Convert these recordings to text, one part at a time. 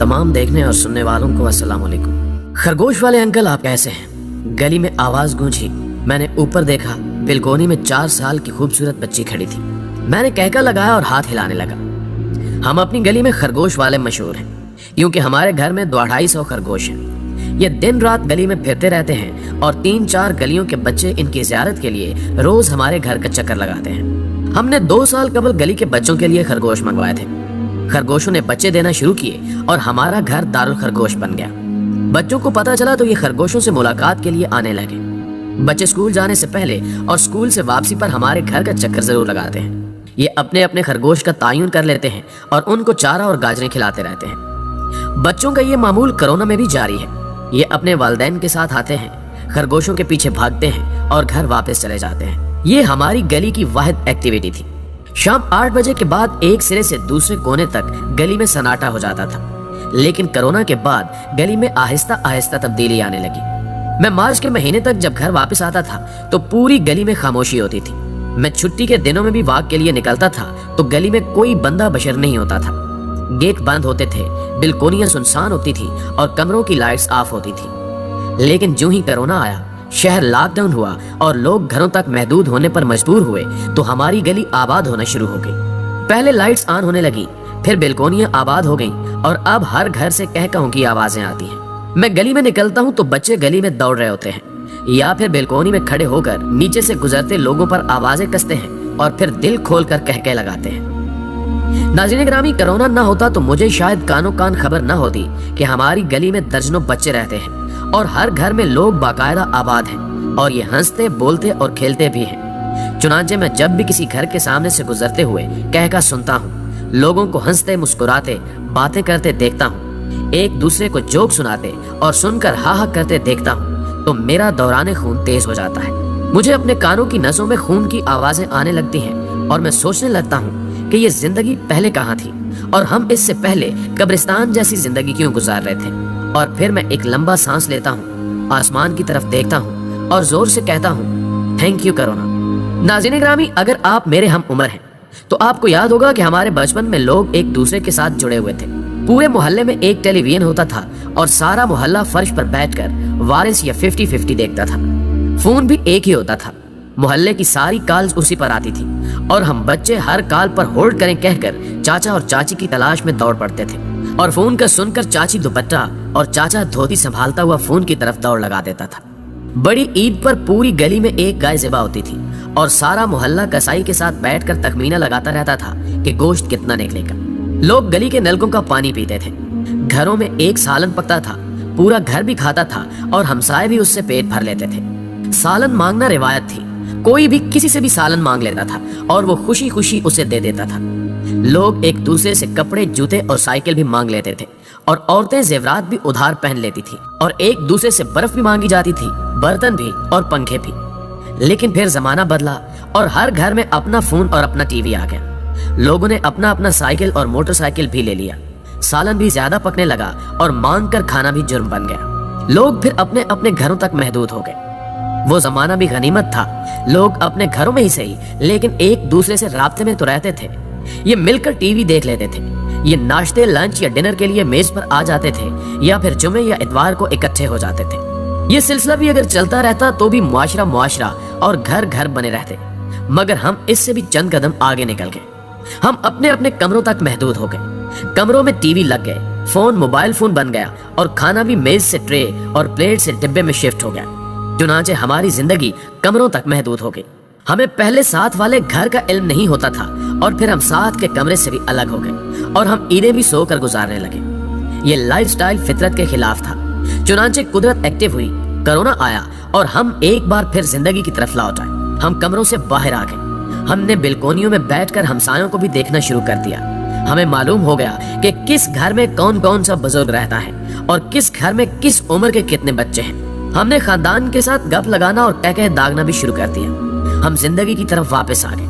तमाम देखने और सुनने वालों को अस्सलाम वालेकुम। खरगोश वाले अंकल आप कैसे हैं? गली में आवाज गूंजी। मैंने ऊपर देखा, बिलकोनी में 4 साल की खूबसूरत बच्ची खड़ी थी। मैंने कहका लगाया और हाथ हिलाने लगा। हम अपनी गली में खरगोश वाले मशहूर हैं, क्योंकि हमारे घर में 250-250 खरगोश हैं। ये दिन रात गली में फिरते रहते हैं और 3-4 गलियों के बच्चे इनकी ज़ियारत के लिए रोज हमारे घर का चक्कर लगाते हैं। हमने 2 साल कबल गली के बच्चों के लिए खरगोश मंगवाए थे। खरगोशों ने बच्चे देना शुरू किए और हमारा घर दारुल खरगोश बन गया। बच्चों को पता चला तो ये खरगोशों से मुलाकात के लिए आने लगे। बच्चे स्कूल जाने से पहले और स्कूल से वापसी पर हमारे घर का चक्कर जरूर लगाते हैं। ये अपने अपने खरगोश का तायुन कर लेते हैं और उनको चारा और गाजरें खिलाते रहते हैं। बच्चों का ये मामूल कोरोना में भी जारी है। ये अपने वालिदैन के साथ आते हैं, खरगोशों के पीछे भागते हैं और घर वापस चले जाते हैं। ये हमारी गली की वाहिद एक्टिविटी थी। शाम 8 बजे के बाद एक सिरे से दूसरे कोने तक गली में सन्नाटा हो जाता था। लेकिन कोरोना के बाद गली में आहिस्ता आहिस्ता तब्दीली आने लगी। मैं मार्च के महीने तक जब घर वापस आता था तो पूरी गली में खामोशी होती थी। मैं छुट्टी के दिनों में भी वॉक के लिए निकलता था तो गली में कोई बंदा बशर नहीं होता था। गेट बंद होते थे, बिल्कोनियां सुनसान होती थी और कमरों की लाइट्स ऑफ होती थी। लेकिन जो ही कोरोना आया, शहर लॉकडाउन हुआ और लोग घरों तक महदूद होने पर मजबूर हुए तो हमारी गली आबाद होना शुरू हो गई। पहले लाइट्स ऑन होने लगी, फिर बिल्कोनियां आबाद हो गईं और अब हर घर से कहकाहों की आवाजें आती हैं। मैं गली में निकलता हूं तो बच्चे गली में दौड़ रहे होते हैं या फिर बिल्कोनी में खड़े होकर नीचे से गुजरते लोगों पर आवाजें कसते हैं और फिर दिल खोलकर कहके लगाते हैं। नाज़रीन ग्रामी, कोरोना ना होता तो मुझे शायद कानो कान खबर ना होती कि हमारी गली में दर्जनों बच्चे रहते हैं और हर घर में लोग बाकायदा आबाद हैं और ये हंसते बोलते और खेलते भी हैं। चुनांचे मैं जब भी किसी घर के सामने से गुजरते हुए कहका सुनता हूँ, लोगों को हंसते मुस्कुराते बातें करते देखता हूँ, एक दूसरे को जोक सुनाते और सुनकर हा हा करते देखता हूँ तो मेरा दौरान खून तेज हो जाता है। मुझे अपने कानों की नसों में खून की आवाजें आने लगती हैं और मैं सोचने लगता हूँ कि ये जिंदगी पहले कहाँ थी और हम इससे पहले कब्रिस्तान जैसी जिंदगी क्यों गुजार रहे थे। और फिर मैं एक लंबा सांस लेता हूँ, आसमान की तरफ देखता हूँ और जोर से कहता हूँ, थैंक यू कोरोना। नाज़रीन ग्रामी, अगर आप मेरे हम उम्र हैं तो आपको याद होगा कि हमारे बचपन में लोग एक दूसरे के साथ जुड़े हुए थे। पूरे मोहल्ले में एक टेलीविजन होता था और सारा मोहल्ला फर्श पर बैठकर वारिस या 50-50 देखता था। फोन भी एक ही होता था। मोहल्ले की सारी कॉल्स उसी पर आती थी और हम बच्चे हर कॉल पर होल्ड करें कहकर चाचा और चाची की तलाश में दौड़ पड़ते थे और फोन का सुनकर चाची दुपट्टा और चाचा धोती संभालता हुआ फोन की तरफ दौड़ लगा देता था। बड़ी ईद पर पूरी गली में एक गाय ज़िबा होती थी और सारा मोहल्ला कसाई के साथ बैठकर तखमीना लगाता रहता था कि गोश्त कितना निकलेगा। लोग गली के नलकों का पानी पीते थे। घरों में एक सालन पकता था, पूरा घर भी खाता था और हमसाए भी उससे पेट भर लेते थे। सालन मांगना रिवायत थी। कोई भी किसी से भी सालन मांग लेता था और वो खुशी खुशी उसे दे देता था। लोग एक दूसरे से कपड़े, जूते और साइकिल भी मांग लेते थे और औरतें जेवरात भी उधार पहन लेती थी और एक दूसरे से बर्फ भी मांगी जाती थी, बर्तन भी और पंखे भी। लेकिन फिर जमाना बदला और हर घर में अपना फोन और अपना टीवी आ गया। लोगों ने अपना अपना साइकिल और मोटरसाइकिल भी ले लिया। सालन भी ज्यादा पकने लगा और मांग कर खाना भी जुर्म बन गया। लोग फिर अपने अपने घरों तक महदूद हो गए। वो जमाना भी गनीमत था। लोग अपने घरों में ही सही लेकिन एक दूसरे से राब्ते में तो रहते थे। ये मिलकर टीवी देख लेते थे, ये नाश्ते, लंच या डिनर के लिए मेज पर आ जाते थे या फिर जुमे या इतवार को इकट्ठे हो जाते थे। ये सिलसिला भी अगर चलता रहता तो भी मुआशरा और घर घर बने रहते, मगर हम इससे भी चंद कदम आगे निकल गए। हम अपने अपने कमरों तक महदूद हो गए। कमरों में टीवी लग गए, फोन मोबाइल फोन बन गया और खाना भी मेज से ट्रे और प्लेट से डिब्बे में शिफ्ट हो गया। चुनांचे हमारी जिंदगी कमरों तक महदूद हो गई। हमें पहले साथ वाले घर का इल्म नहीं होता था और फिर हम साथ के कमरे से भी अलग हो गए और हम ईदें भी सोकर गुजारने लगे। ये लाइफस्टाइल फितरत के खिलाफ था। चुनांचे कुदरत एक्टिव हुई, कोरोना आया और हम एक बार फिर जिंदगी की तरफ लौट आए। हम कमरों से बाहर आ गए। हमने बिल्कोनियों में बैठकर हमसायों को भी देखना शुरू कर दिया। हमें मालूम हो गया कि किस घर में कौन कौन सा बुजुर्ग रहता है और किस घर में किस उम्र के कितने बच्चे हैं। हमने खानदान के साथ गप लगाना और कहके दागना भी शुरू कर दिया। हम जिंदगी की तरफ वापस आ गए।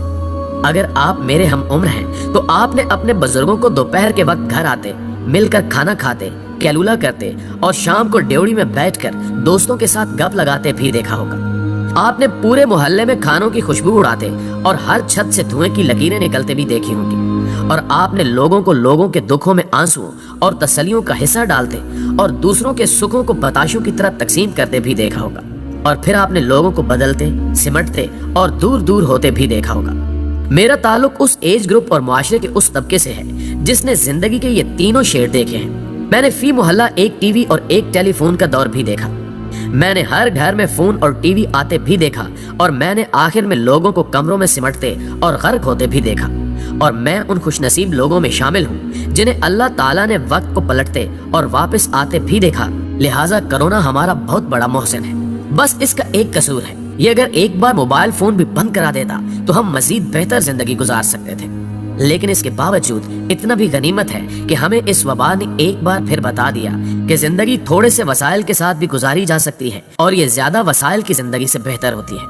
अगर आप मेरे हम उम्र हैं तो आपने अपने बुजुर्गों को दोपहर के वक्त घर आते, मिलकर खाना खाते, कैलूला करते और शाम को ड्योढ़ी में बैठकर दोस्तों के साथ गप लगाते भी देखा होगा। आपने पूरे मोहल्ले में खानों की खुशबू उड़ाते और हर छत से धुएं की लकीरें निकलते भी देखी होंगी। और आपने लोगों के दुखों में आंसुओं और तसल्लियों का हिस्सा डालते और दूसरों के सुखों को बताशों की तरह तकसीम करते भी देखा होगा। और फिर आपने लोगों को बदलते, सिमटते और दूर दूर होते भी देखा होगा। मेरा ताल्लुक उस एज ग्रुप और मुआशरे के उस तबके से है जिसने जिंदगी के ये तीनों शेड देखे हैं। मैंने फी मोहल्ला एक टीवी और एक टेलीफोन का दौर भी देखा। मैंने हर घर में फोन और टीवी आते भी देखा और मैंने आखिर में लोगों को कमरों में सिमटते और गर्क होते भी देखा। और मैं उन खुशनसीब लोगों में शामिल हूँ जिन्हें अल्लाह ताला ने वक्त को पलटते और वापस आते भी देखा। लिहाजा कोरोना हमारा बहुत बड़ा मोहसिन है। बस इसका एक कसूर है, ये अगर एक बार मोबाइल फोन भी बंद करा देता तो हम मजीद बेहतर जिंदगी गुजार सकते थे। लेकिन इसके बावजूद इतना भी गनीमत है कि हमें इस वबा ने एक बार फिर बता दिया कि जिंदगी थोड़े से वसाइल के साथ भी गुजारी जा सकती है और ये ज्यादा वसाइल की जिंदगी से बेहतर होती है।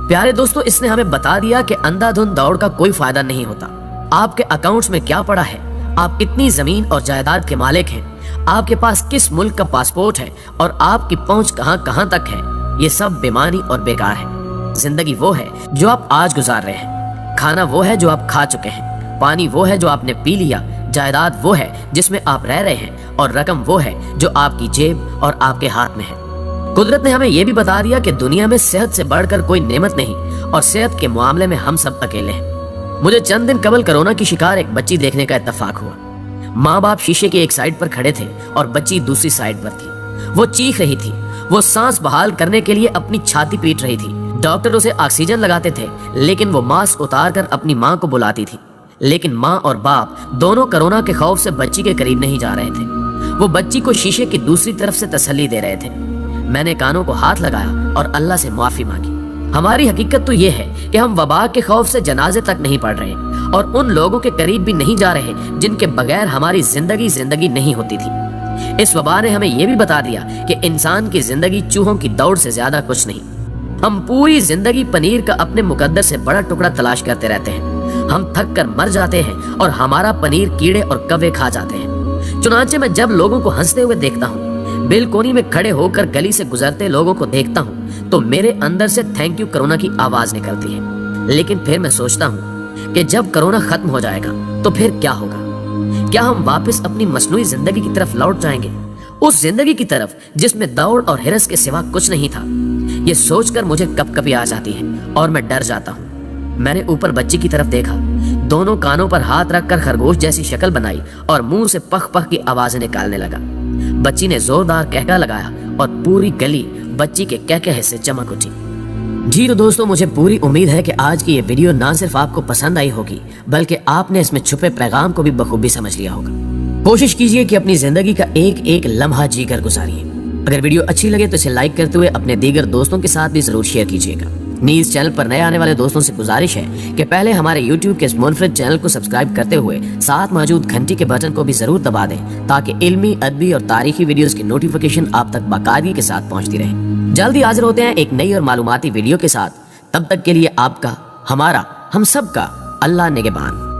प्यारे दोस्तों, इसने हमें बता दिया कि अंधाधुंध दौड़ का कोई फायदा नहीं होता। आपके अकाउंट्स में क्या पड़ा है, आप कितनी जमीन और जायदाद के मालिक हैं, आपके पास किस मुल्क का पासपोर्ट है और आपकी पहुंच कहां कहां तक है, ये सब बेमानी और बेकार है। जिंदगी वो है जो आप आज गुजार रहे हैं, खाना वो है जो आप खा चुके हैं, पानी वो है जो आपने पी लिया, जायदाद वो है जिसमें आप रह रहे हैं और रकम वो है जो आपकी जेब और आपके हाथ में है। कुदरत ने हमें यह भी बता दिया कि दुनिया में सेहत से बढ़कर कोई नेमत नहीं और सेहत के मामले में हम सब अकेले हैं। मुझे चंद दिन कबल कोरोना की शिकार एक बच्ची देखने का इत्तेफाक हुआ। माँ बाप शीशे के एक साइड पर खड़े थे और बच्ची दूसरी साइड पर थी। वो चीख रही थी, वो सांस बहाल करने के लिए अपनी छाती पीट रही थी। डॉक्टर उसे ऑक्सीजन लगाते थे लेकिन वो मास्क उतार कर अपनी माँ को बुलाती थी। लेकिन माँ और बाप दोनों कोरोना के खौफ से बच्ची के करीब नहीं जा रहे थे। वो बच्ची को शीशे की दूसरी तरफ से तसल्ली दे रहे थे। मैंने कानों को हाथ लगाया और अल्लाह से माफी मांगी। हमारी हकीकत तो ये है कि हम वबा के खौफ से जनाजे तक नहीं पढ़ रहे और उन लोगों के करीब भी नहीं जा रहे जिनके बगैर हमारी जिंदगी नहीं होती थी। इस वबा ने हमें यह भी बता दिया कि इंसान की जिंदगी चूहों की दौड़ से ज्यादा कुछ नहीं। हम पूरी जिंदगी पनीर का अपने मुकद्दर से बड़ा टुकड़ा तलाश करते रहते हैं। हम थक कर मर जाते हैं और हमारा पनीर कीड़े और कव्वे खा जाते हैं। चुनांचे मैं जब लोगों को हंसते हुए देखता हूँ, बेलकोनी में खड़े होकर गली से गुजरते लोगों को देखता हूँ तो मेरे अंदर से थैंक यू कोरोना की आवाज निकलती है। लेकिन फिर मैं सोचता हूँ कि जब कोरोना खत्म हो जाएगा तो फिर क्या होगा? क्या हम वापस अपनी मसनूई जिंदगी की तरफ लौट जाएंगे, उस जिंदगी की तरफ जिसमें दौड़ और हिरस के सिवा कुछ नहीं था? ये सोचकर मुझे कपकपी आ जाती है और मैं डर जाता हूँ। मैंने ऊपर बच्ची की तरफ देखा, दोनों कानों पर हाथ रखकर खरगोश जैसी शक्ल बनाई और मुंह से पख पख की आवाजें निकालने लगा। बच्ची ने जोरदार कहका लगाया और पूरी गली बच्ची के कहकहे से चमक उठी। जी तो दोस्तों, मुझे पूरी उम्मीद है कि आज की ये वीडियो ना सिर्फ आपको पसंद आई होगी बल्कि आपने इसमें छुपे पैगाम को भी बखूबी समझ लिया होगा। कोशिश कीजिए कि अपनी जिंदगी का एक एक लम्हा जीकर गुजारिए। अगर वीडियो अच्छी लगे तो इसे लाइक करते हुए अपने दीगर दोस्तों के साथ भी जरूर शेयर कीजिएगा। नीज चैनल पर नए आने वाले दोस्तों से गुजारिश है कि पहले हमारे YouTube के इस मुनफरिद चैनल को सब्सक्राइब करते हुए साथ मौजूद घंटी के बटन को भी जरूर दबा दें ताकि इल्मी, अदबी और तारीखी वीडियोस की नोटिफिकेशन आप तक बाकायदगी के साथ पहुंचती रहे। जल्दी हाजिर होते हैं एक नई और मालूमाती वीडियो के साथ। तब तक के लिए आपका, हमारा, हम सब का अल्लाह निगहबान।